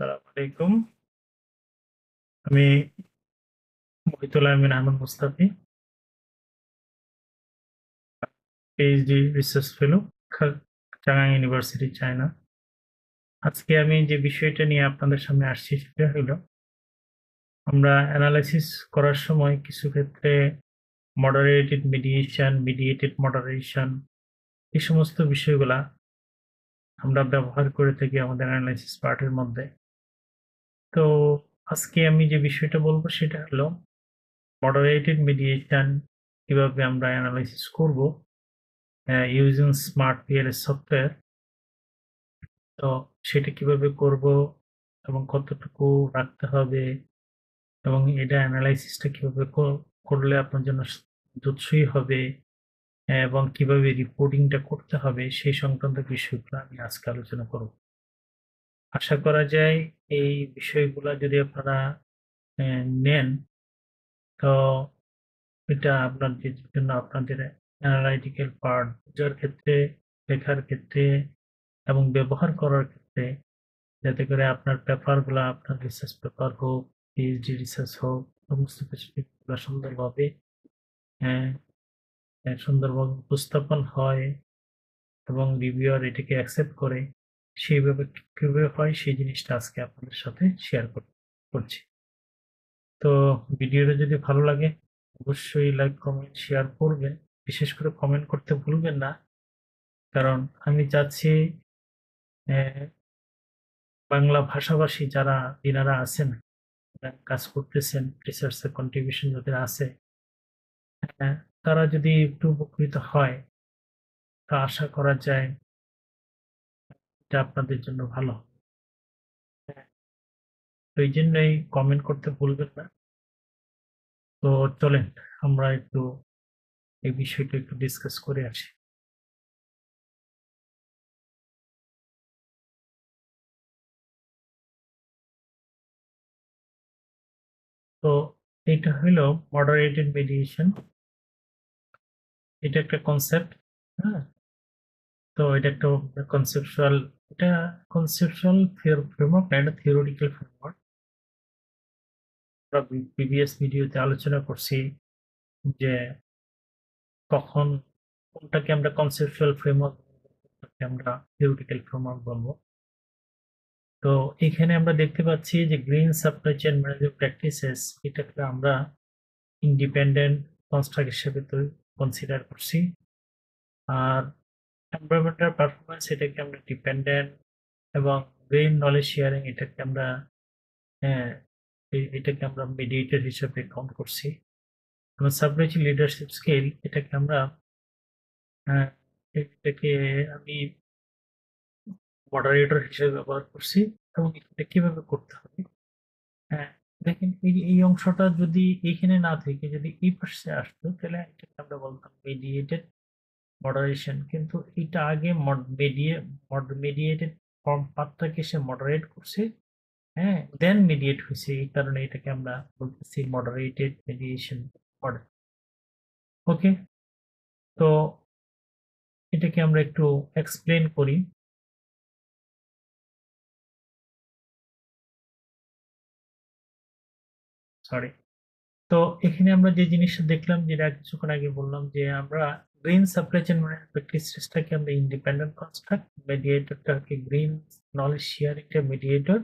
আসসালামু আলাইকুম। আমি Mohitul Amin Ahmed Mustafi, PhD research fellow, Chang'an University, China. আজকে আমি যে বিষয়টা নিয়ে আপনাদের সামনে আসছি সেটা হলো আমরা অ্যানালাইসিস করার সময় কিছু ক্ষেত্রে মডারেটেড মিডিয়েশন, মিডিয়েটেড মডারেশন এই সমস্ত বিষয়গুলা আমরা ব্যবহার করে থাকি আমাদের অ্যানালাইসিস পার্টের মধ্যে। তো আজকে আমি যে বিষয়টা বলবো সেটা হলো মডারেটেড মিডিয়েশন কিভাবে আমরা অ্যানালাইসিস করব ইউজিং স্মার্ট পিএলএস সফটওয়্যার। তো সেটা কিভাবে করব এবং কতটুকু রাখতে হবে এবং এটা অ্যানালাইসিসটা কিভাবে করলে আপনার জন্য জুতসই হবে, এবং কিভাবে রিপোর্টিংটা করতে হবে সেই সংক্রান্ত বিষয়গুলো আমি আজকে আলোচনা করব। আশা করা যায় এই বিষয়গুলা যদি আপনারা নেন, তো এটা আপনাদের জন্য আপনাদের অ্যানালাইটিক্যাল পার্ট বোঝার ক্ষেত্রে, লেখার ক্ষেত্রে এবং ব্যবহার করার ক্ষেত্রে, যাতে করে আপনার পেপারগুলা আপনার রিসার্চ পেপার হোক, পিএইচডি রিসার্চ হোক, সমস্ত কিছুগুলো সুন্দরভাবে হ্যাঁ, সুন্দরভাবে উপস্থাপন হয় এবং রিভিউয়ার এটাকে অ্যাকসেপ্ট করে সেইভাবে কিভাবে হয় সেই জিনিসটা আজকে আপনাদের সাথে শেয়ার করছি। তো ভিডিওটা যদি ভালো লাগে অবশ্যই লাইক, কমেন্ট, শেয়ার করবেন। বিশেষ করে কমেন্ট করতে ভুলবেন না, কারণ আমি চাচ্ছি বাংলা ভাষাভাষী যিনারা আছেন, কাজ করতেছেন, রিসার্চে কন্ট্রিবিউশন যাদের আছে, হ্যাঁ, তারা যদি একটু উপকৃত হয়, তা আশা করা যায় এটা আপনাদের জন্য ভালো হবে। হ্যাঁ, তো এই জন্যই কমেন্ট করতে ভুলবেন না। তো চলেন আমরা একটু এই বিষয়টা একটু ডিসকাস করে আসি। তো এটা হলো মডারেটেড মেডিয়েশন। এটা একটা কনসেপ্ট। হ্যাঁ, তো এটা একটা কনসেপচুয়াল, এটা কনসেপচুয়াল ফ্রেমওয়ার্ক না, এটা থিওরিটিক্যাল ফ্রেমওয়ার্ক। আমরা প্রিভিয়াস ভিডিওতে আলোচনা করছি যে কখন কোনটাকে আমরা কনসেপচুয়াল ফ্রেমওয়ার্ক, কোনটাকে আমরা থিওরিটিক্যাল ফ্রেমওয়ার্ক বলবো। তো এখানে আমরা দেখতে পাচ্ছি যে green supply chain management practices এটাকে আমরা ইন্ডিপেন্ডেন্ট কনস্ট্রাক্ট হিসেবে তো কনসিডার করছি। আর এনভায়রনমেন্টাল পারফরমেন্স এটাকে আমরা ডিপেন্ডেন্ট, এবং গ্রিন নলেজ শেয়ারিং এটাকে আমরা হ্যাঁ, এটাকে আমরা মিডিয়েটর হিসেবে কাউন্ট করছি। এবং সাপ্লাই চেইন লিডারশিপ স্কিল এটাকে আমরা হ্যাঁ, এটাকে আমি মডারেটর হিসেবে ব্যবহার করছি। এবং এটা কিভাবে করতে হবে, হ্যাঁ, দেখেন এই অংশটা যদি এইখানে না থেকে যদি এই পাশে আসতো তাহলে এটাকে আমরা বলতাম মিডিয়েটেড মডারেশন, কিন্তু এটা আগে মিডিয়েটেড ফর্ম পার্টটাকে সে মডারেট করছে, হ্যাঁ, দেন মিডিয়েট হয়েছে, এই কারণে এটাকে আমরা বলতেছি মডারেটেড মিডিয়েশন মডেল। ওকে, তো এটাকে আমরা একটু এক্সপ্লেন করি। সরি। তো এখানে আমরা যে জিনিসটা দেখলাম, যেটা কিছুক্ষণ আগে বললাম, যে আমরা গ্রিন সাপ্লাই চেইন প্র্যাকটিসটাকে আমরা ইন্ডিপেন্ডেন্ট কনস্ট্রাক্ট, মিডিয়েটরটাকে গ্রিন নলেজ শেয়ারিংটা মিডিয়েটর,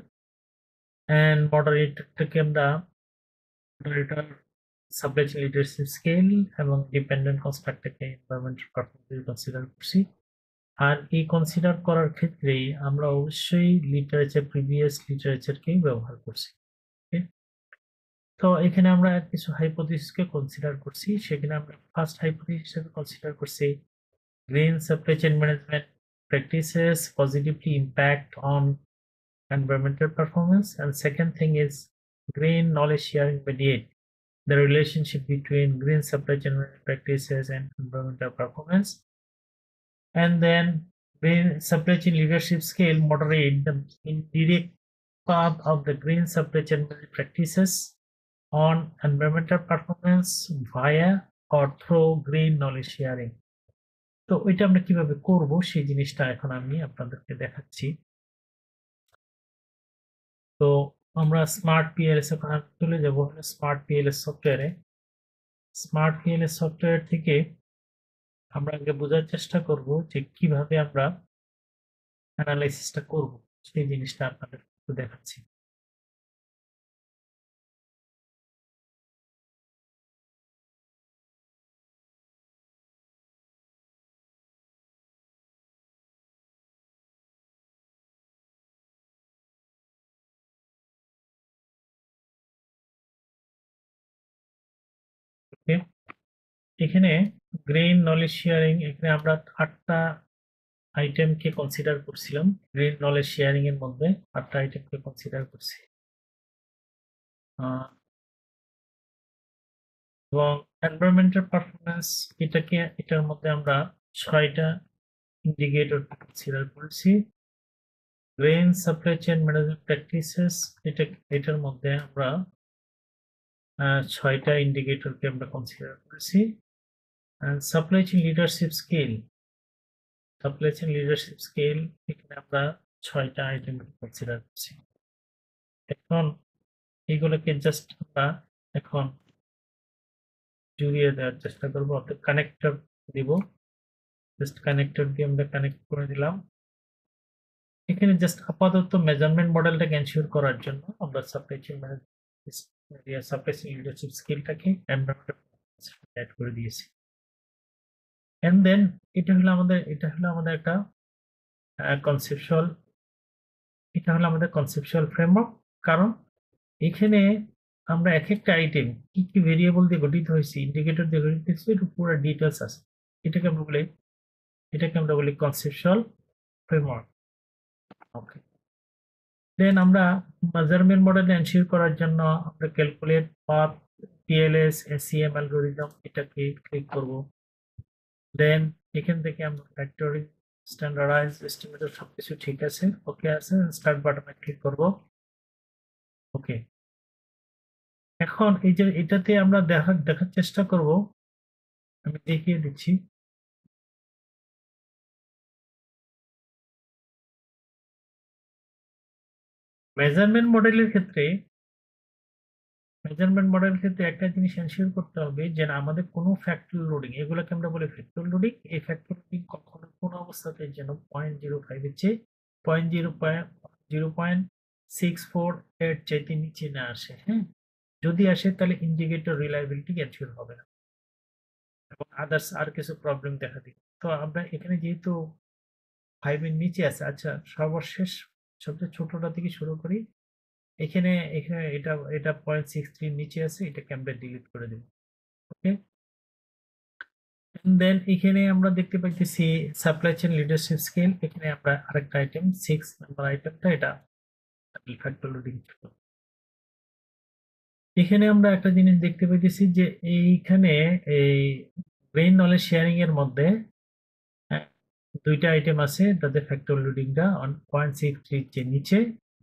এন্ড মডারেটরটাকে আমরা moderator supply chain leadership scale, এবং ডিপেন্ডেন্ট কনস্ট্রাক্টটাকে এনভায়রনমেন্টাল পারফরম্যান্স কনসিডার করছি। আর এই কনসিডার করার ক্ষেত্রে আমরা অবশ্যই প্রিভিয়াস লিটারেচারকেই ব্যবহার করছি। Okay? তো এখানে আমরা কিছু হাইপোথিসিসকে কনসিডার করছি। সেখানে আমরা ফার্স্ট হাইপোথিসিস হিসেবে কনসিডার করছি green supply chain management practices positively impact on environmental performance, and second thing is green knowledge sharing mediate the relationship between green supply chain practices and environmental performance. And then green supply chain leadership scale moderate the indirect path of the green supply chain practices on environmental performance via or through green knowledge sharing. তো ওইটা আমরা কিভাবে করব সেই জিনিসটা এখন আমি আপনাদেরকে দেখাচ্ছি। তো আমরা স্মার্ট পিএলএস এ চলে যাব স্মার্ট পিএলএস সফটওয়্যারে। স্মার্ট পিএলএস সফটওয়্যার থেকে আমরা আগে বোঝার চেষ্টা করব যে কিভাবে আমরা অ্যানালাইসিসটা করব, সেই জিনিসটা আপনাদের একটু দেখাচ্ছি। ওকে, এখানে গ্রেইন নলেজ শেয়ারিং, এখানে আমরা 8টা আইটেমকে কনসিডার করছিলাম। গ্রেইন নলেজ শেয়ারিং এর মধ্যে 8টা আইটেমকে কনসিডার করছি। এবং এনভায়রনমেন্টাল পারফরম্যান্স, এটার মধ্যে আমরা 6টা ইন্ডিকেটর কনসিডার করেছি। Grain supply chain management practices, এটার মধ্যে আমরা 6টা ইন্ডিকেটরকে আমরা কনসিডার করেছি। সাপ্লাই চেইন লিডারশিপ স্কিল, এখানে আমরা 6টা আইটেম কনসিডার করছি। এখন এগুলোকে জাস্ট আমরা এখন জুড়িয়ে দেওয়ার চেষ্টা করবো, অর্থাৎ কানেক্টর দিব। জাস্ট কানেক্টর দিয়ে আমরা কানেক্ট করে দিলাম। এখানে জাস্ট আপাতত মেজারমেন্ট মডেলটাকে এনশিওর করার জন্য আমরা সাপ্লাই চেইন লিডারশিপ স্কিলটাকে অ্যাড করে দিয়েছি। এন্ড দেন এটা হলো আমাদের একটা কনসেপচুয়াল, ফ্রেমওয়ার্ক। কারণ এখানে আমরা এক একটা আইটেম কি কি ভেরিয়েবল দিয়ে গঠিত হয়েছে, ইন্ডিকেটর দিয়ে গঠিত হয়েছে, এটা পুরো ডিটেলস আছে। এটাকে আমরা বলি কনসেপচুয়াল ফ্রেমওয়ার্ক। ওকে, দেন আমরা মেজারমেন্ট মডেল এনশিওর করার জন্য আমরা calculate path, PLS, ACM algorithm, এটাকে ক্লিক করব। দেন এখান থেকে আমরা ফ্যাক্টরিং, স্ট্যান্ডার্ডাইজ, এস্টিমেটর সবকিছু ঠিক আছে, ওকে আছে, স্টার্ট বাটনে ক্লিক করব। ওকে, এখন এই যে এটাতে আমরা দেখার চেষ্টা করব, আমি দেখিয়ে দিচ্ছি। মেজারমেন্ট মডেলের ক্ষেত্রে একটা জিনিস এনশিওর করতে হবে যে না, আমাদের কোনো ফ্যাক্টর লোডিং, এগুলোকে আমরা বলি ফ্যাক্টর লোডিং, এই ফ্যাক্টর লোডিং কখনো কোনো অবস্থাতে যেন 0.05 এর চেয়ে 0.64 এর চাইতে নিচে না আসে। হ্যাঁ, যদি আসে তাহলে ইন্ডিকেটর রিলায়েবিলিটি এনশিওর হবে না এবং আদার্স আর কিছু প্রবলেম দেখা দিবে। তো আমরা এখানে যেহেতু 5 এর নিচে আছে, আচ্ছা সর্বশেষ সবচেয়ে ছোটটা থেকে শুরু করি। এখানে এখানে এটা 0.63 নিচে আছে, এটাকে আমরা ডিলিট করে দেব। ওকে, দেন এখানে আমরা দেখতে পাইতেছি সাপ্লাই চেইন লিডারশিপ স্কিল, এখানে আমরা আরেকটা আইটেম 6 নাম্বার আইটেমটা, এটা ফ্যাক্টর লোডিং। এখানে আমরা একটা জিনিস দেখতে পাইতেছি যে এইখানে এই ব্রেইন নলেজ শেয়ারিং এর মধ্যে 2টা আইটেম আছে, তাদের ফ্যাক্টর লোডিংটা 1.63 এর নিচে।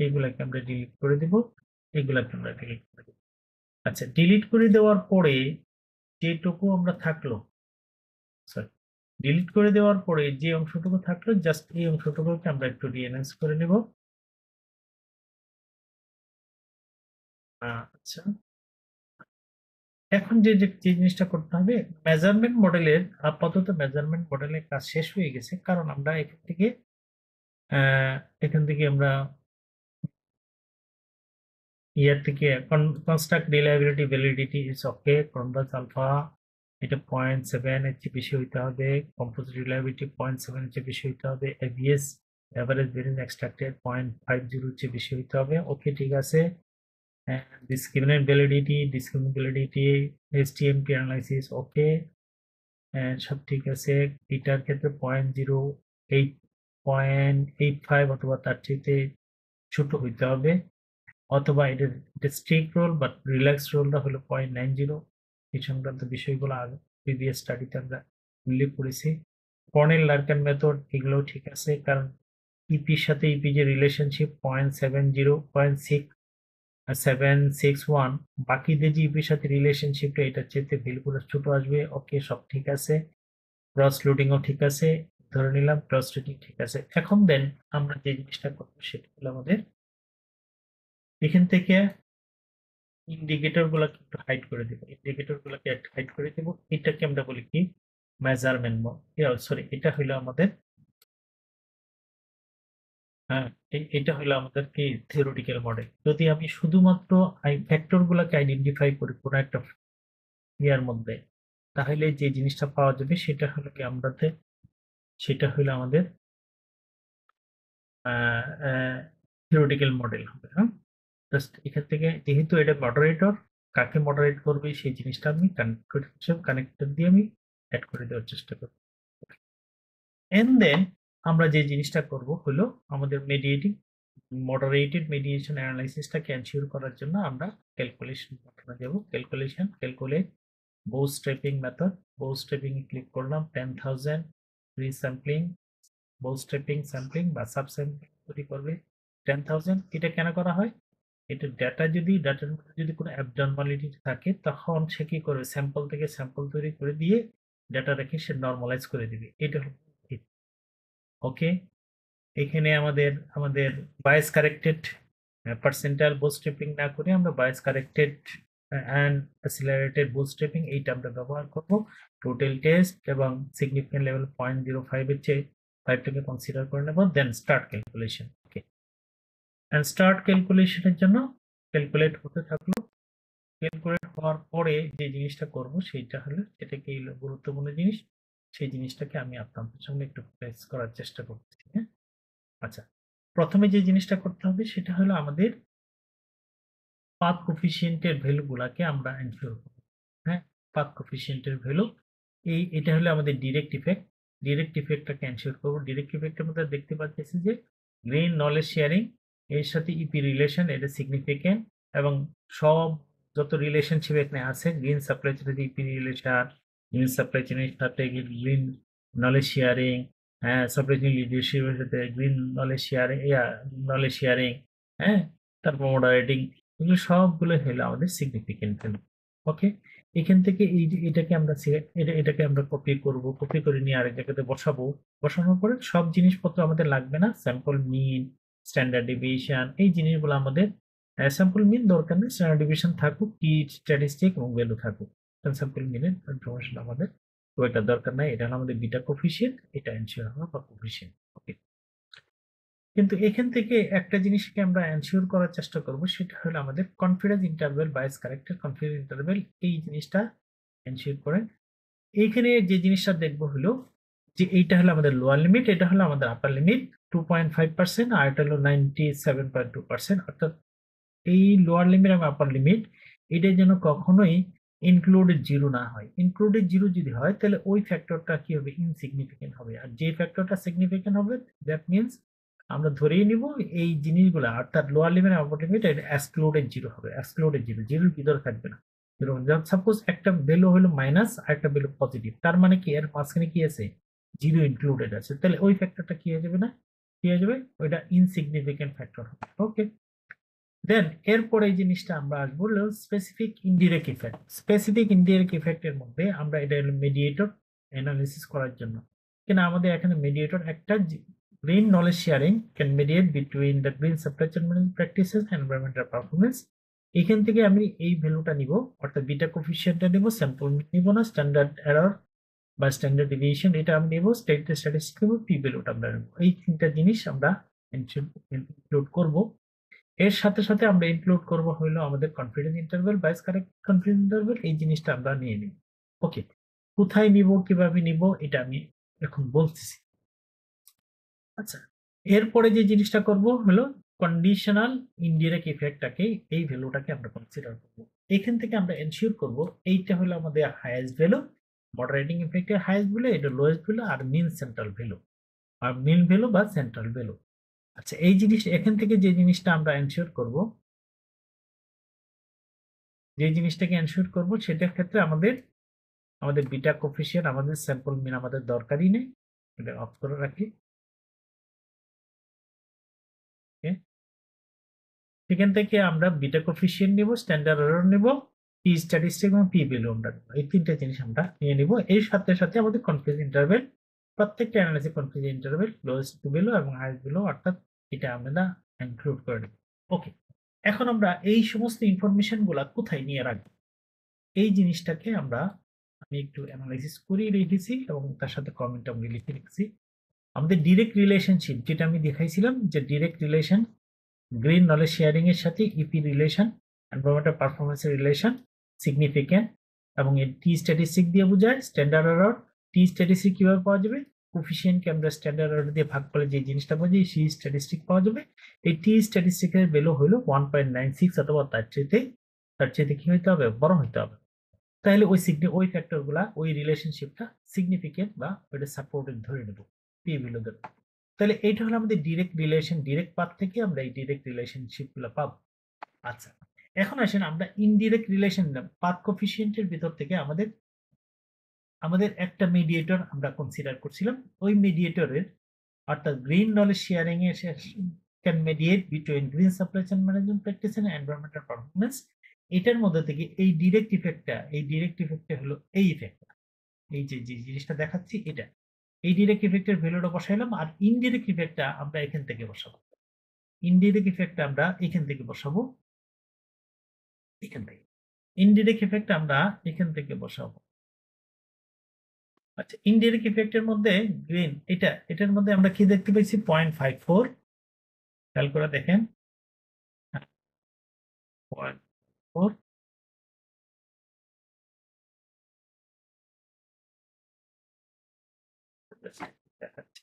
এইগুলাকে আমরা ডিলিট করে দেব, এইগুলাকে আমরা ডিলিট করে দেব। আচ্ছা, ডিলিট করে দেওয়ার পরে যেটুকু আমরা থাকলো, সরি, ডিলিট করে দেওয়ার পরে যে অংশটুকু থাকলো, জাস্ট এই অংশটুকুকে আমরা একটু রিএনহ্যান্স করে নেব। আচ্ছা, এখন যে জিনিসটা করতে হবে, মেজারমেন্ট মডেলের আপাতত মেজারমেন্ট মডেলের কাজ শেষ হয়ে গেছে, কারণ আমরা এখান থেকে আমরা ইয়ার থেকে construct reliability validity is okay, Cronbach's alpha এটা 0.7 এর চেয়ে বেশি হইতে হবে, কম্পোজিট রিলায়েবিলিটি 0.7 এর চেয়ে বেশি হইতে হবে, এভিএস এভারেজ ভেরিয়েন্স এক্সট্রাক্টেড 0.50 এর চেয়ে বেশি হইতে হবে। ওকে, ঠিক আছে। ডিসক্রিমিনেন্ট ভ্যালিডিটি, এসটিএমপি অ্যানালাইসিস, ওকে, সব ঠিক আছে। এটার ক্ষেত্রে 0.08, 0.85 অথবা তার চেয়ে ছোট হইতে হবে, অথবা এটা স্ট্রিক্ট রোল বাট রিল্যাক্স রোলটা হলো 0.90। এই সংক্রান্ত বিষয়গুলো আগে প্রিভিয়াস স্টাডিতে আমরা উল্লেখ করেছি। কর্নেল লার্কান মেথড, এগুলোও ঠিক আছে, কারণ ইপির সাথে ইপি যে রিলেশনশিপ 0.701, বাকিদের যে ইপির সাথে রিলেশনশিপটা এটার চেয়ে ভ্যালুগুলো ছোট আসবে। ওকে, সব ঠিক আছে। ক্রস লোডিংও ঠিক আছে, ধরে নিলাম ক্রস লোডিং ঠিক আছে। এখন দেন আমরা যে জিনিসটা করবো সেটা হলো আমাদের এখান থেকে ইন্ডিকেটর গুলাকে একটু হাইড করে দিব, ইন্ডিকেটর গুলাকে একটু হাইড করে দিব। এটাকে আমরা বলি কি মেজারমেন্ট, সরি এটা হলো আমাদের হ্যাঁ, এটা হলো আমাদের কি থিওরিটিক্যাল মডেল। যদি আমি শুধুমাত্র ফ্যাক্টর গুলাকে আইডেন্টিফাই করি কোনো একটা ইয়ার মধ্যে, তাহলে যে জিনিসটা পাওয়া যাবে সেটা হলো কি আমাদের থিওরিটিক্যাল মডেল হবে। হ্যাঁ, জাস্ট এখান থেকে যেহেতু এটা মডারেটর, কাকে মডারেট করবে সেই জিনিসটা আমি কানেক্টর দিয়ে আমি অ্যাড করে দেওয়ার চেষ্টা করব। এন্ড দেন আমরা যে জিনিসটা করব হলো আমাদের মডারেটেড মেডিয়েশন অ্যানালাইসিসটাকে এনশিওর করার জন্য আমরা ক্যালকুলেশন বাটনে যাব। Calculate bootstrapping method. bootstrapping এ ক্লিক করলাম, 10,000 রিস্যাম্পলিং, bootstrapping স্যাম্পলিং বা সাবস্যাম্পলিং তৈরি করবে 10,000। এটা কেন করা হয়? এটা ডাটার মধ্যে যদি কোনো অ্যাবনর্মালিটি থাকে তখন সে কি করবে, স্যাম্পল থেকে স্যাম্পল তৈরি করে দিয়ে ডাটা রেখে সে নর্মালাইজ করে দিবে। এটা হলো ওকে। এখানে আমাদের বায়াস কারেক্টেড পার্সেন্টাইল বুটস্ট্র্যাপিং না করে আমরা bias corrected and accelerated bootstrapping এইটা আমরা ব্যবহার করব। টোটাল টেস্ট এবং সিগনিফিকেন্ট লেভেল 0.05 এর চেয়ে 5টাকে কনসিডার করে নেব। Then start calculation. Okay, and start ক্যালকুলেশনের জন্য ক্যালকুলেট হতে থাকলো। ক্যালকুলেট হওয়ার পরে যে জিনিসটা করব সেইটা হলো, এটা কি গুরুত্বপূর্ণ জিনিস, সেই জিনিসটাকে আমি আপনাদের সঙ্গে একটু প্রেস করার চেষ্টা করতেছি। হ্যাঁ, আচ্ছা, প্রথমে যে জিনিসটা করতে হবে সেটা হলো আমাদের পাথ কোফিশিয়েন্টের ভ্যালু গুলাকে আমরা এনশিওর করব। হ্যাঁ, পাথ কোফিশিয়েন্টের ভ্যালু এটা হলো আমাদের ডিরেক্ট ইফেক্ট। ডিরেক্ট ইফেক্টটাকে এনশিওর করব। ডিরেক্ট ইফেক্টের মধ্যে দেখতে পাচ্ছি যে গ্রেইন নলেজ শেয়ারিং এর সাথে ইপি রিলেশন, এটা সিগনিফিকেন্ট, এবং সব যত রিলেশনশিপ এখানে আছে, গ্রিন সাপ্লাই চেনের ইপি রিলেশন, গ্রিন সাপ্লাই চেনের সাথে গ্রিন নলেজ শেয়ারিং, হ্যাঁ, সাপ্লাই চেন লিডারশিপের সাথে গ্রিন নলেজ শেয়ারিং, হ্যাঁ, তারপর মডারেটিং, এগুলো সবগুলো হলো আমাদের সিগনিফিকেন্ট ভ্যালু। ওকে, এখান থেকে এটাকে আমরা কপি করব, কপি করে নিয়ে আরেক জায়গাতে বসাবো। বসানোর পরে সব জিনিসপত্র আমাদের লাগবে না, স্যাম্পল মিন, স্ট্যান্ডার্ড ডিভিয়েশন, এই জিনিসগুলো আমাদের স্যাম্পল মিন দরকার নেই, স্ট্যান্ডার্ড ডিভিয়েশন থাকুক, কি স্ট্যাটিস্টিক এবং ভ্যালু থাকুক। স্যাম্পল মিনের ইনফরমেশন আমাদের খুব একটা দরকার নাই। এটা হলো আমাদের বিটা কোফিশিয়েন্ট, এটা এনশিওর হবে বা কোফিশিয়েন্ট। ওকে, কিন্তু এখান থেকে একটা জিনিসকে আমরা এনশিওর করার চেষ্টা করব, সেটা হলো আমাদের confidence interval, bias corrected confidence interval, এই জিনিসটা এনশিওর করেন। এইখানে যে জিনিসটা দেখবো হলো যে এইটা হলো আমাদের লোয়ার লিমিট, এটা হলো আমাদের আপার লিমিট 2.5%, আর এটা হলো 97.2%। অর্থাৎ এই লোয়ার লিমিট এবং আপার লিমিট এটা যেন কখনোই ইনক্লুডেড জিরো না হয়। ইনক্লুডেড জিরো যদি হয় তাহলে ওই ফ্যাক্টরটা কি হবে, ইনসিগনিফিকেন্ট হবে। আর যে ফ্যাক্টরটা সিগনিফিকেন্ট হবে দ্যাট মিনস আমরা ধরেই নিব এই জিনিসগুলো, অর্থাৎ লোয়ার লিমিট আর আপার লিমিট এটা এক্সক্লুডেড জিরো হবে। এক্সক্লুডেড জিরো, জিরোর ভিতরে থাকবে না। সাপোজ একটা ভ্যালু হলো মাইনাস আর একটা ভ্যালু পজিটিভ, তার মানে কি এর মাঝখানে কি আছে, জিরো ইনক্লুডেড আছে, তাহলে ওই ফ্যাক্টরটা কি হয়ে যাবে না, কি হয়ে যাবে, ওইটা ইনসিগনিফিকেন্ট ফ্যাক্টর হবে। ওকে, দেন এরপরে এই জিনিসটা আমরা আসবো হলো specific indirect effect. Specific indirect ইফেক্টের মধ্যে আমরা এটা হলো মেডিয়েটর অ্যানালিসিস করার জন্য, কিনা আমাদের এখানে মেডিয়েটর একটা green knowledge sharing can mediate between the green supply chain practices and environmental performance. এখান থেকে আমি এই ভ্যালুটা নিব, অর্থাৎ বিটা কোফিশিয়েন্টটা নিব, স্যাম্পল নিব না, স্ট্যান্ডার্ড এরর বা স্ট্যান্ডার্ড ডিভিয়েশন এটা আমি নেব, স্ট্যাটিস্টিক নেব, পি ভ্যালুটা আমরা নেব। এই তিনটা জিনিস আমরা ইনক্লুড করব। এর সাথে সাথে আমরা ইনক্লুড করব হলো আমাদের confidence interval, bias correct confidence interval, এই জিনিসটা আমরা নিয়ে নিব। ওকে, কোথায় নিব, কিভাবে নিব, এটা আমি এখন বলতেছি। আচ্ছা, এরপরে যে জিনিসটা করব হলো কন্ডিশনাল ইনডিরেক্ট ইফেক্টটাকে, এই ভ্যালুটাকে আমরা কনসিডার করব। এখান থেকে আমরা এনশিওর করব এইটা হলো আমাদের হাইয়েস্ট ভ্যালু, মডারেটিং ইফেক্টের হাইয়েস্ট ভ্যালু, এটা লোয়েস্ট ভ্যালু, আর মিন সেন্ট্রাল ভ্যালু, আর মিন ভ্যালু বা সেন্ট্রাল ভ্যালু। আচ্ছা, এই জিনিস এখান থেকে যে জিনিসটা আমরা এনশিওর করব, যে জিনিসটাকে এনশিওর করব সেটার ক্ষেত্রে আমাদের বিটা কোফিশিয়েন্ট, আমাদের স্যাম্পল মিন আমাদের দরকারই নেই, এটা অফ করে রাখি। সেখান থেকে আমরা বিটা কোফিশিয়েন্ট নিব, স্ট্যান্ডার্ড এরর নিব, পি স্ট্যাটিস্টিক এবং পি ভ্যালু আমরা নিব। এই তিনটা জিনিস আমরা নিয়ে নিব। এর সাথে সাথে আমাদের কনফিউজ ইন্টারভেল, প্রত্যেকটা analysis confuse interval lowest value এবং হাইয়েস্ট ভ্যালু, অর্থাৎ এটা আমরা ইনক্লুড করে নেব। ওকে, এখন আমরা এই সমস্ত ইনফরমেশন গুলা কোথায় নিয়ে রাখবো, এই জিনিসটাকে আমি একটু অ্যানালাইসিস করে রেখেছি এবং তার সাথে কমেন্ট আমি লিখে রেখেছি। আমাদের ডিরেক্ট রিলেশনশিপ যেটা আমি দেখাইছিলাম, যে direct relation green knowledge sharing এর সাথে ইপি রিলেশন, এনভায়রনমেন্টাল পারফরমেন্সের রিলেশন, সিগনিফিক্যান্ট, এবং এই টি স্ট্যাটিস্টিক দিয়ে বোঝায় স্ট্যান্ডার্ড এরর। টি স্ট্যাটিস্টিক কিভাবে পাওয়া যাবে, কোফিশিয়েন্টকে আমরা স্ট্যান্ডার্ড এরর দিয়ে ভাগ করে যে জিনিসটা পাওয়া যায় সেই স্ট্যাটিস্টিক পাওয়া যাবে। এই টি স্ট্যাটিস্টিকের ভ্যালু হলো 1.96 অথবা তার চাইতে কি হইতে হবে, বড় হইতে হবে। তাহলে ওই ফ্যাক্টর গুলা, ওই রিলেশনশিপটা সিগনিফিকেন্ট বা ওইটা সাপোর্টেড ধরে নেব, পি ভ্যালু ধরে। তাহলে এইটা হলো আমাদের ডিরেক্ট রিলেশন, ডিরেক্ট পাথ থেকে আমরা এই ডিরেক্ট রিলেশনশিপ গুলো পাবো। আচ্ছা, এখন আসেন আমরা ইনডিরেক্ট রিলেশন পাথ কোফিশিয়েন্টের ভিতর থেকে আমাদের একটা মিডিয়েটর আমরা কনসিডার করছিলাম। ওই মিডিয়েটরের অর্থাৎ গ্রিন নলেজ শেয়ারিং এর can mediate between green supply chain management practice and environmental performance. এটার মধ্যে থেকে এই ডিরেক্ট ইফেক্টটা হলো এই ইফেক্টটা, এই যে জিনিসটা দেখাচ্ছি এটা, এই ডিরেক্ট ইফেক্টের ভ্যালুটা বসাইলাম। আর ইনডিরেক্ট ইফেক্টটা আমরা এখান থেকে বসাবো, ইনডিরেক্ট ইফেক্টটা আমরা এখান থেকে বসাবো, এখান থেকে ইনডিরেক্ট ইফেক্ট আমরা এখান থেকে বসাবো। আচ্ছা, ইনডিরেক্ট ইফেক্টের মধ্যে গ্রিন এটার মধ্যে আমরা কি দেখতে পাইছি, 0.54। খেয়াল করে দেখেন 0.4, দেখাচ্ছি।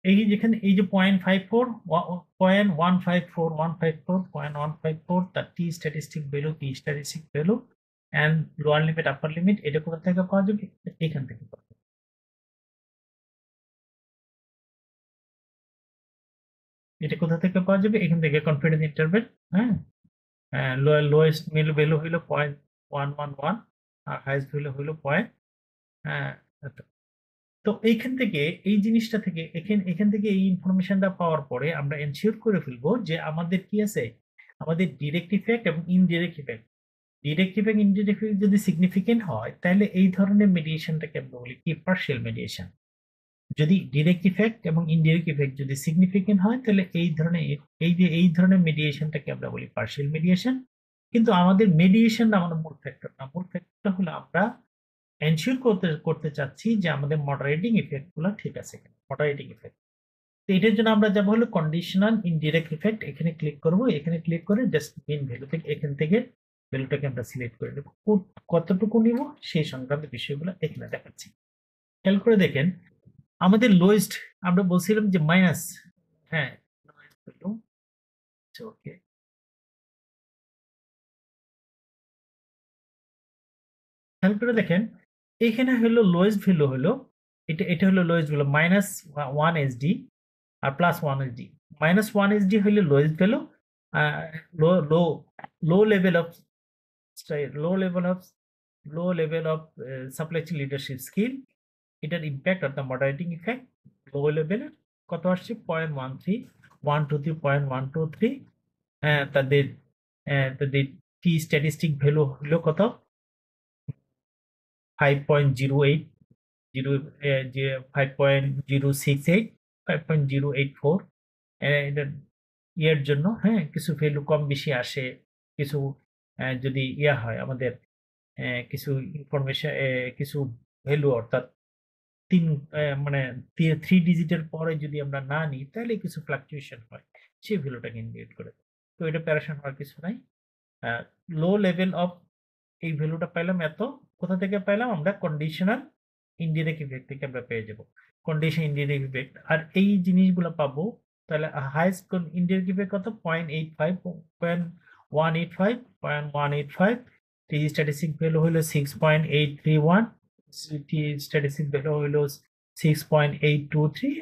এই যেখানে এই যে 0.54, 0.154 তার T statistic value and lower limit upper limit, এটা কোথা থেকে পাওয়া যাবে, এখান থেকে পাওয়া যাবে। এটা কোথা থেকে পাওয়া যাবে, এখান থেকে কনফিডেন্স ইন্টারভ্যাল। হ্যাঁ, লোয়েস্ট ভ্যালু হইলো 0.111 আর হাইয়েস্ট ভ্যালু হইলো হ্যাঁ। তো এইখান থেকে এই জিনিসটা থেকে এখান থেকে এই ইনফরমেশনটা পাওয়ার পরে আমরা এনশিওর করে ফেলবো যে আমাদের কি আছে, আমাদের ডিরেক্ট ইফেক্ট এবং indirect effect, direct effect indirect effect যদি সিগনিফিকেন্ট হয় তাহলে এই ধরনের মেডিয়েশনটাকে আমরা বলি কি, পার্শিয়াল মেডিয়েশন। যদি ডিরেক্ট ইফেক্ট এবং ইনডিরেক্ট ইফেক্ট যদি সিগনিফিকেন্ট হয় তাহলে এই ধরনের মেডিয়েশনটাকে আমরা বলি পার্শিয়াল মেডিয়েশন। কিন্তু আমাদের মেডিয়েশন আমাদের মূল ফ্যাক্টর না, মূল ফ্যাক্টরটা হলো আমরা এনশিওর করতে চাচ্ছি যে আমাদের মডারেটিং ইফেক্ট গুলো ঠিক আছে, মডারেটিং ইফেক্ট। তো এটার জন্য আমরা যাবো হলো কন্ডিশনাল ইনডিরেক্ট ইফেক্ট, এখানে ক্লিক করব, এখানে ক্লিক করে জাস্ট মেইন ভ্যালু থেকে এখান থেকে ভ্যালুটাকে আমরা সিলেক্ট করে নেব। কতটুকু নিব সেই সংক্রান্ত বিষয়গুলো এখানে দেখাচ্ছি। খেয়াল করে দেখেন আমাদের লোয়েস্ট, আমরা বলছিলাম যে মাইনাস, হ্যাঁ ওকে, খেয়াল করে দেখেন এখানে হলো লোয়েস্ট ভ্যালু হলো এটা হলো লোয়েস্ট ভ্যালু -1 SD আর +1 SD। -1 SD হইলে lowest value, low low low level of low level of low level of supply chain leadership skill, এটার ইম্প্যাক্ট অর্থাৎ মডারেটিং ইফেক্ট লো লেভেলের কত আসছে 0.13, 123, 0.123। তাদের তাদের টি স্ট্যাটিস্টিক ভ্যালু হলো কত, 5.08, 5.068, 5.084। এটার ইয়ের জন্য, হ্যাঁ, কিছু ভ্যালু কম বেশি আসে, কিছু যদি ইয়া হয় আমাদের কিছু ইনফরমেশন, কিছু ভ্যালু অর্থাৎ মানে 3 ডিজিটের পরে যদি আমরা না নিই তাহলে কিছু ফ্লাকচুয়েশন হয়, সেই ভ্যালুটাকে ইন্ডিকেট করে। তো এটা প্যারেশন হওয়ার কিছু নাই। লো লেভেল অফ এই ভ্যালুটা পাইলাম এত, কোথা থেকে পাইলাম আমরা, কন্ডিশনাল ইনডিরেক্ট ইফেক্ট থেকে আমরা পেয়ে যাব কন্ডিশন ইনডিরেক্ট ইফেক্ট। আর এই জিনিসগুলো পাবো তাহলে হাইস্ট ইনডিরেক্ট ইফেক্ট কত, 0.85, 0.185 টি স্ট্যাটিস্টিক ভ্যালু হলো 6.831, টি স্ট্যাটিস্টিক ভ্যালু হলো 6.823,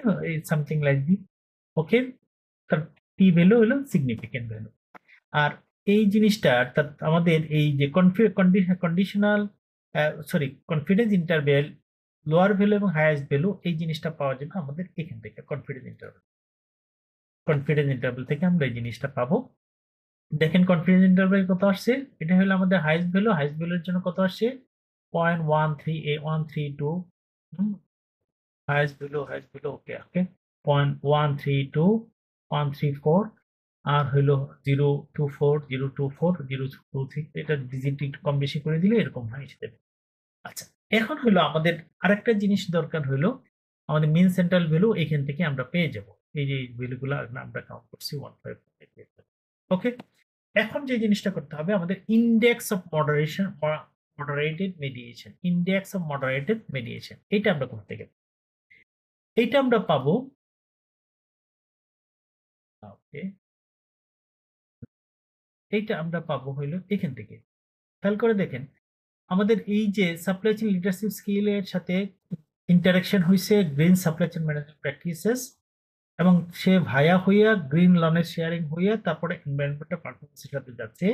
সামথিং লাইক দিস। ওকে, তার টি ভ্যালু হলো সিগনিফিকেন্ট ভ্যালু। আর এই জিনিসটা অর্থাৎ আমাদের এই যে conditional confidence interval, lower value এবং হাইয়েস্ট ভ্যালু, এই জিনিসটা পাওয়া যাবে আমাদের এখান থেকে কনফিডেন্স ইন্টারভ্যাল থেকে আমরা এই জিনিসটা পাবো। দেখেন কনফিডেন্স ইন্টারভ্যাল কত আসছে, এটা হলো আমাদের হাইয়েস্ট ভ্যালুর জন্য কত আসছে 0.132 highest below okay 0.132 134 আর হলো 024 এটা ডিজিট একটু কম বেশি করে দিলে এরকম হয় হিসেবে। আচ্ছা, এখন হলো আমাদের আরেকটা জিনিস দরকার হলো আমাদের মিন সেন্ট্রাল ভ্যালু এখান থেকে আমরা পেয়ে যাব। এই যে ভ্যালুগুলো আমরা কাউন্ট করছি 155। ওকে, এখন যে জিনিসটা করতে হবে আমাদের ইন্ডেক্স অফ মডারেটেড মেডিয়েশন এটা আমরা করতে গেলে এইটা আমরা পাবো। ওকে, এইটা আমরা পাবো হইলো এখান থেকে। খেয়াল করে দেখেন আমাদের এই যে সাপ্লাই চেইন লিডারশিপ স্কিলের সাথে ইন্টারাকশন হয়েছে green supply chain management practices এবং সে ভায়া হইয়া গ্রিন লনের শেয়ারিং হইয়া তারপরে এনভায়রনমেন্টাল পারফরমেন্সের সাথে যাচ্ছে।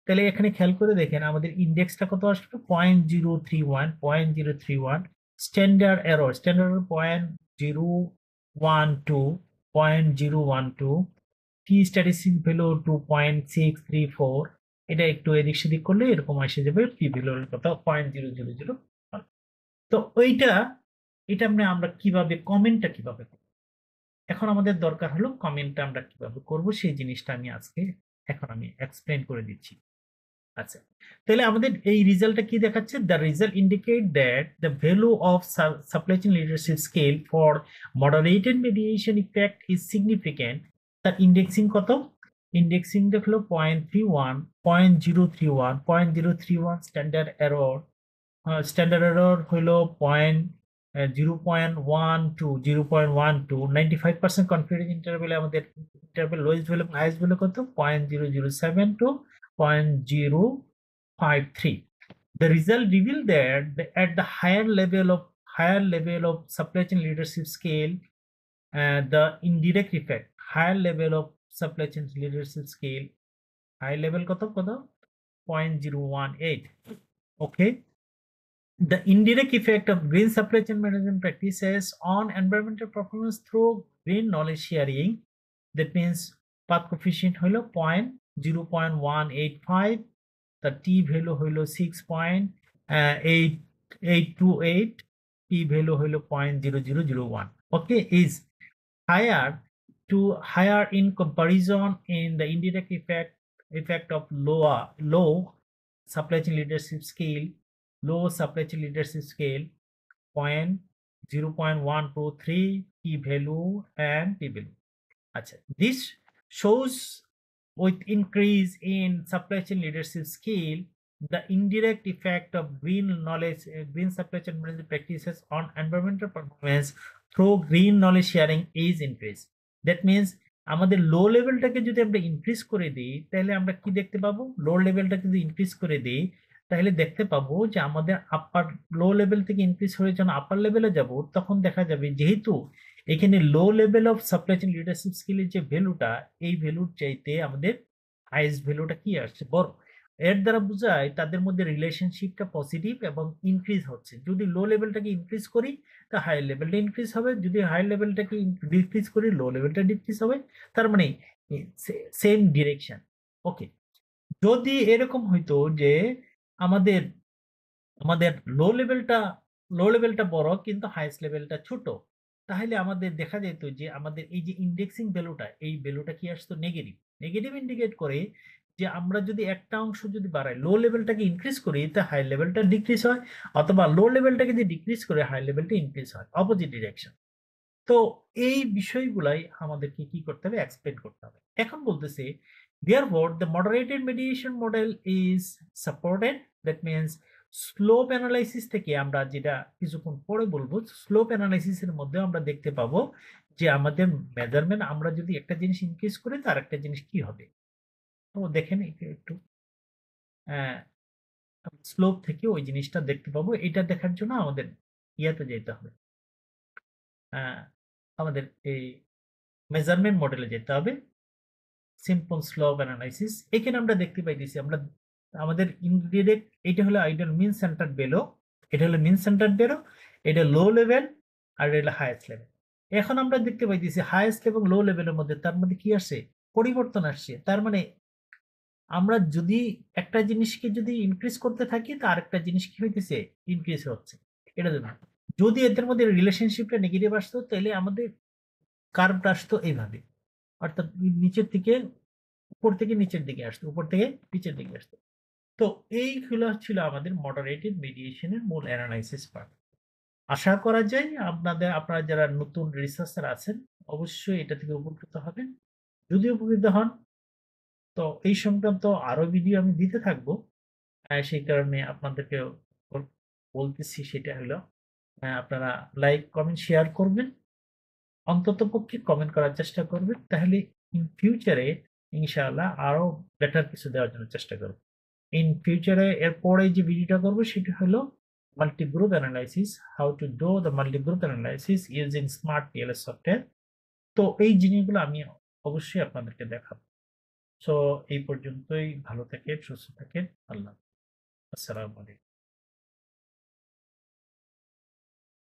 তাহলে এখানে খেয়াল করে দেখেন আমাদের ইন্ডেক্সটা কত আসবে 0.031 স্ট্যান্ডার্ড এরর 0.012 টি স্ট্যাটিস্টিক ভ্যালু 2.634 এটা একটু এদিক সেদিক করলে এরকম এসে যাবে পি ভ্যালুর কত 0.000। তো এটা আমরা কিভাবে কমেন্টটা কিভাবে করব, এখন আমাদের দরকার হলো কমেন্টটা আমরা কিভাবে করব সেই জিনিসটা আমি আজকে এখন আমি এক্সপ্লেন করে দিচ্ছি। আচ্ছা, তাহলে আমাদের এই রেজাল্টটা কি দেখাচ্ছে, the result indicate that the value of supply chain leadership scale for moderated mediation effect is significant. তার ইন্ডেক্সিং কত, ইন্ডেক্সিং দেখলো 0.31 স্ট্যান্ডার্ড এরর হলো 0.12 95% কনফিডেন্স ইন্টারভ্যালে আমাদের ইন্টারভ্যাল লোয়েস্ট ভ্যালু এবং হাইয়েস্ট ভ্যালু কত 0.007 to 0.053. The result revealed that at the higher level of supply chain leadership scale, the indirect effect higher level of supply chain leadership scale high level কত 0.018. Okay, the indirect effect of green supply chain management practices on environmental performance through green knowledge sharing, that means path coefficient হলো 0.185, the t value হলো 6.828, p value হলো 0.0001, okay, is higher in comparison in the indirect effect of low supply chain leadership scale 0.123 p value and p value. Achha, this shows with increase in supply chain leadership scale the indirect effect of green supply chain management practices on environmental performance through green knowledge sharing is increased. That means আমাদের লো লেভেলটাকে যদি আমরা increase করে দিই তাহলে আমরা কি দেখতে পাবো, লো লেভেলটাকে যদি ইনক্রিজ করে দিই তাহলে দেখতে পাবো যে আমাদের আপার লো লেভেল থেকে ইনক্রিজ হয়ে যখন আপার লেভেলে যাব তখন দেখা যাবে যেহেতু এখানে low level of supply chain leadership স্কিলের যে ভ্যালুটা এই ভ্যালুর চাইতে আমাদের হাইয়েস্ট ভ্যালুটা কি আসছে বড়, এর দ্বারা বোঝায় তাদের মধ্যে রিলেশনশিপটা পজিটিভ এবং ইনক্রিজ হচ্ছে। যদি লো লেভেলটাকে ইনক্রিজ করি তা হাই লেভেলটা ইনক্রিজ হবে, যদি হাই লেভেলটাকে ডিক্রিজ করি লো লেভেলটা ডিক্রিজ হবে, তার মানে সেম ডিরেকশন। ওকে, যদি এরকম হইতো যে আমাদের আমাদের লো লেভেলটা বড় কিন্তু হাইয়েস্ট লেভেলটা ছোট, তাহলে আমাদের দেখা যেত যে আমাদের এই যে ইন্ডেক্সিং ভ্যালুটা এই ভ্যালুটা কি আসতো নেগেটিভ ইন্ডিকেট করে যে আমরা যদি একটা অংশ যদি বাড়াই লো লেভেলটাকে ইনক্রিজ করি তা হাই লেভেলটা ডিক্রিজ হয়, অথবা লো লেভেলটাকে যদি ডিক্রিজ করে হাই লেভেলটা ইনক্রিজ হয়, অপোজিট ডিরেকশন। তো এই বিষয়গুলাই আমাদেরকে কি করতে হবে, এক্সপ্লেন করতে হবে। এখন বলতেছে therefore the moderated mediation model is supported, that means slope analysis থেকে আমরা যেটা কিছুক্ষণ পরে বলবো, স্লোপ অ্যানালাইসিসের মধ্যে আমরা দেখতে পাবো যে আমাদের মেজারমেন্ট আমরা যদি একটা জিনিস ইনক্রিজ করি তার একটা জিনিস কি হবে। তো দেখেন একটু স্লোপ থেকে ওই জিনিসটা দেখতে পাবো, এটা দেখার জন্য আমাদের ইয়াতে যেতে হবে, আমাদের এই মেজারমেন্ট মডেলে যেতে হবে, সিম্পল স্লোপ অ্যানালাইসিস। এখানে আমরা দেখতে পাইতেছি আমরা আমাদের ইনডিরেক্ট এটা হলো আইডিয়াল মিন সেন্টার বেলো, এটা হলো মিন সেন্টার বেলো, এটা লো লেভেল আর এটা হাইয়েস্ট লেভেল। এখন আমরা দেখতে পাইতেছি হাইয়েস্ট এবং লো লেভেলের মধ্যে তার মধ্যে কি আসছে, পরিবর্তন আসছে। তার মানে আমরা যদি একটা জিনিসকে যদি ইনক্রিজ করতে থাকি তো আরেকটা জিনিস কি হইতেছে ইনক্রিজ হচ্ছে। এটা জন্য যদি এদের মধ্যে রিলেশনশিপটা নেগেটিভ আসতো তাহলে আমাদের কার্ভটা আসতো এইভাবে। অর্থাৎ নিচের থেকে উপর থেকে নিচের দিকে আসতো, উপর থেকে নিচের দিকে আসতো। তো এইগুলো ছিল আমাদের মডারেটেড মিডিয়েশন এর মূল এনালাইসিস পার্ট। আশা করা যায় আপনারা যারা নতুন রিসার্চার আছেন অবশ্যই এটা থেকে উপকৃত হবেন। যদি উপকৃত হন তো এই সংক্রান্ত আরো ভিডিও আমি দিতে থাকবো। সেই কারণে আপনাদেরকে বল বলতেছি সেটা হলো আপনারা লাইক, কমেন্ট, শেয়ার করবেন। অন্ততপক্ষে কমেন্ট করার চেষ্টা করবেন। তাহলে ইন ফিউচারে ইনশাআল্লাহ আরো বেটার কিছু দেওয়ার জন্য চেষ্টা করব। ইন ফিউচারে এরপরে যে ভিডিওটা করব সেটি হলো multi group analysis, how to do the multi group analysis using smart TLS software. তো এই জিনিসগুলো আমি অবশ্যই আপনাদেরকে দেখাবো। সো এই পর্যন্তই। ভালো থাকেন, সুস্থ থাকেন। আল্লাহ। আসসালামু আলাইকুম।